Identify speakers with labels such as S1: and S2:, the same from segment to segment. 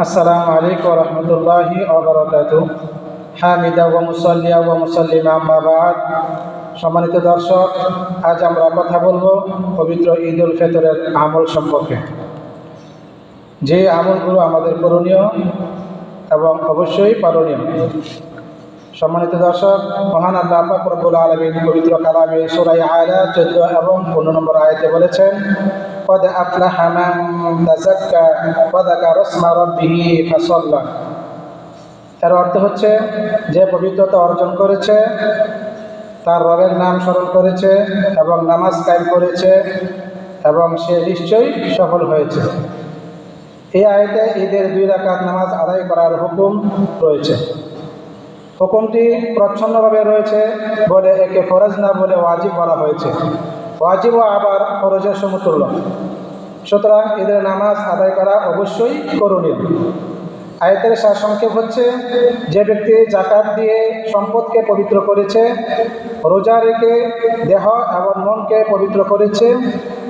S1: আসসালামু আলাইকুম ওয়া রাহমাতুল্লাহি ওয়া বারাকাতুহু। হামিদা ওয়া মুসাল্লিয়া ওয়া মুসাল্লিমা আম্মা বা'দ। সম্মানিত দর্শক, আজ আমরা কথা বলবো পবিত্র ঈদ উল ফিতরের আমল সম্পর্কে। যে আমলগুলো আমাদের করণীয় এবং অবশ্যই পালনীয়। সম্মানিত দর্শক, মহান আল্লাহ পাক রব্বুল আলামিন পবিত্র কালামে সূরা আলা 14 এবং 15 নম্বর আয়াতে বলেছেন, قد أفلح من تزكى وذكر اسم ربه فصلى। এর অর্থ হচ্ছে, যে পবিত্রতা অর্জন করেছে, তার রবের নাম স্মরণ করেছে এবং নামাজ কায়েম করেছে, এবং সে নিশ্চয়ই সফল হয়েছে। এই আয়াতে ঈদের 2 রাকাত নামাজ আদায় করার হুকুম রয়েছে। হুকুমটি প্রচ্ছন্নভাবে রয়েছে বলে একে ফরজ না বলে ওয়াজিব বলা হয়েছে। ওয়াজিব আবার ফরজের সমতুল্য। সুতরাং ঈদের নামাজ আদায় করা অবশ্যই করণীয়। আয়াতের সারসংক্ষেপ হচ্ছে, যে ব্যক্তি যাকাত দিয়ে সম্পদকে পবিত্র করেছে, রোজা রেখে দেহ এবং মনকে পবিত্র করেছে,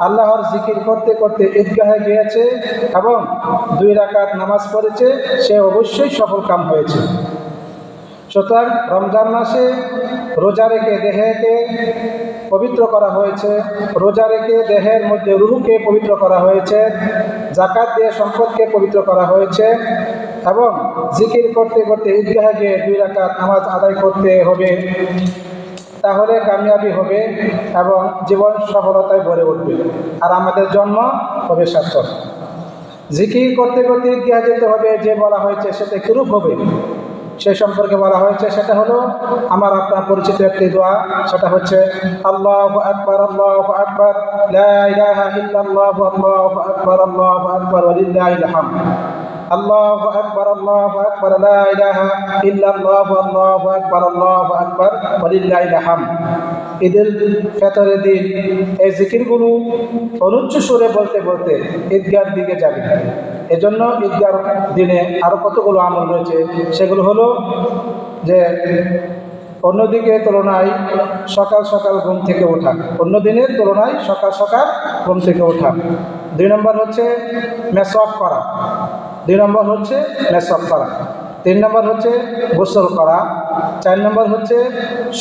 S1: আল্লাহর জিকির করতে করতে ঈদগাহে গিয়েছে এবং 2 রাকাত নামাজ পড়েছে, সে অবশ্যই সফল কাম হয়েছে। সুতরাং রমজান মাসে রোজা রেখে দেহকে পবিত্র করা হয়েছে, রোজা রেখে দেহের মধ্যে রূহকে পবিত্র করা হয়েছে, যাকাত দিয়ে সম্পদকে পবিত্র করা হয়েছে এবং জিকির করতে করতে ঈদগাহে গিয়ে 2 রাকাত নামাজ আদায় করতে হবে। তাহলে কামিয়াবি হবে এবং জীবন সফলতায় ভরে উঠবে, আর আমাদের জন্ম হবে সার্থক। জিকির করতে করতে ঈদগাহে যেতে হবে, যে বলা হয়েছে সেটা কিরূপ হবে সে সম্পর্কে বলা হয়েছে। সেটা হলো আমার আপনার পরিচিত একটি দোয়া, সেটা হচ্ছে আল্লাহু আকবার, আল্লাহু আকবার, লা ইলাহা ইল্লাল্লাহ, আল্লাহু আকবার, আল্লাহু আকবার, ওয়া লিল্লাহিল হামদ। আল্লাহু আকবার, আল্লাহু আকবার, লা ইলাহা ইল্লাল্লাহ, আল্লাহু আকবার, আল্লাহু আকবার, ওয়া লিল্লাহিল হামদ। ঈদুল ফিতরের দিন এই জিকিরগুলো অনুচ্চ সুরে বলতে বলতে ঈদগাহর দিকে যাবে। এজন্য ঈদগাহর দিনে আরও কতগুলো আমল রয়েছে। সেগুলো হলো যে অন্যদিকে তুলনায় সকাল সকাল ঘুম থেকে ওঠা, অন্য দিনের তুলনায় সকাল সকাল ঘুম থেকে ওঠা। 2 নম্বর হচ্ছে মেসওয়াক করা, 2 নম্বর হচ্ছে মেসওয়াক করা। 3 নম্বর হচ্ছে গোসল করা। 4 নম্বর হচ্ছে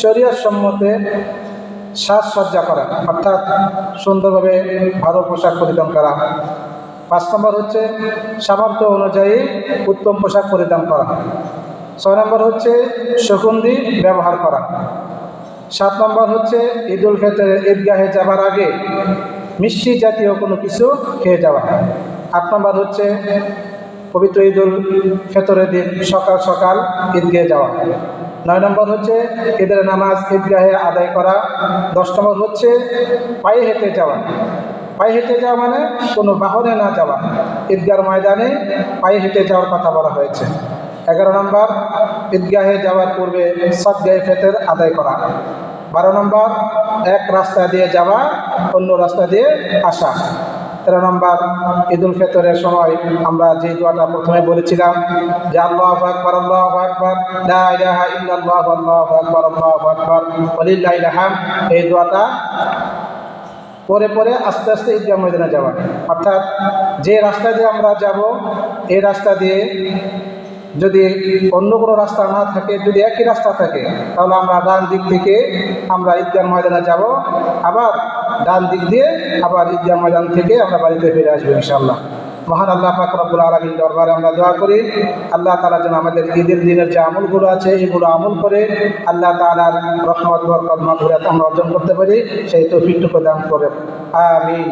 S1: শরীয়ত সম্মতে সাজসজ্জা করা, অর্থাৎ সুন্দরভাবে ভালো পোশাক পরিধান করা। 5 নম্বর হচ্ছে সামর্থ্য অনুযায়ী উত্তম পোশাক পরিধান করা। 6 নম্বর হচ্ছে সুগন্ধি ব্যবহার করা। 7 নম্বর হচ্ছে ঈদুল ফিতরের ঈদগাহে যাবার আগে মিষ্টি জাতীয় কোনো কিছু খেয়ে যাওয়া। 8 নম্বর হচ্ছে পবিত্র ঈদুল ফিতরের দিন সকাল সকাল ঈদগাহে যাওয়া। 9 নম্বর হচ্ছে ঈদের নামাজ ঈদগাহে আদায় করা। 10 নম্বর হচ্ছে পায়ে হেঁটে যাওয়া। পায়ে হেঁটে যাওয়া মানে কোনো বাহনে না যাওয়া, ঈদগাহর ময়দানে পায়ে হেঁটে যাওয়ার কথা বলা হয়েছে। 11 নম্বর ঈদগাহে যাওয়ার পূর্বে সাদগায়ে ফিতর আদায় করা। 12 নম্বর এক রাস্তা দিয়ে যাওয়া, অন্য রাস্তা দিয়ে আসা। 13 নম্বর ঈদুল ফিতরের সময় আমরা যে দোয়াটা প্রথমে বলেছিলাম, যে আল্লাহু আকবার, আল্লাহু আকবার, লা ইলাহা ইল্লাল্লাহ, আল্লাহু আকবার, আল্লাহু আকবার, ওয়া লিল্লাহিল হামদ, এই দোয়াটা পরে পরে আস্তে আস্তে ঈদগাহ ময়দানে যাওয়া। অর্থাৎ যে রাস্তা দিয়ে আমরা যাব, এই রাস্তা দিয়ে যদি অন্য কোনো রাস্তা না থাকে, যদি একই রাস্তা থাকে, তাহলে আমরা ডান দিক থেকে আমরা ঈদগাহ ময়দানে যাব, আবার ডান দিক দিয়ে আবার ঈদগাহ ময়দান থেকে আমরা বাড়িতে ফিরে আসবো ইনশাআল্লাহ। মহান আল্লাহ পাক রব্বুল আলামিন দরবারে আমরা দোয়া করি, আল্লাহ তাআলা যেন আমাদের ঈদের দিনের যে আমলগুলো আছে এগুলো আমল করে আল্লাহ তাআলার রহমত বরকত মাগফিরাত আমরা অর্জন করতে পারি, সেই তৌফিকটুকু দান করে। আমিন।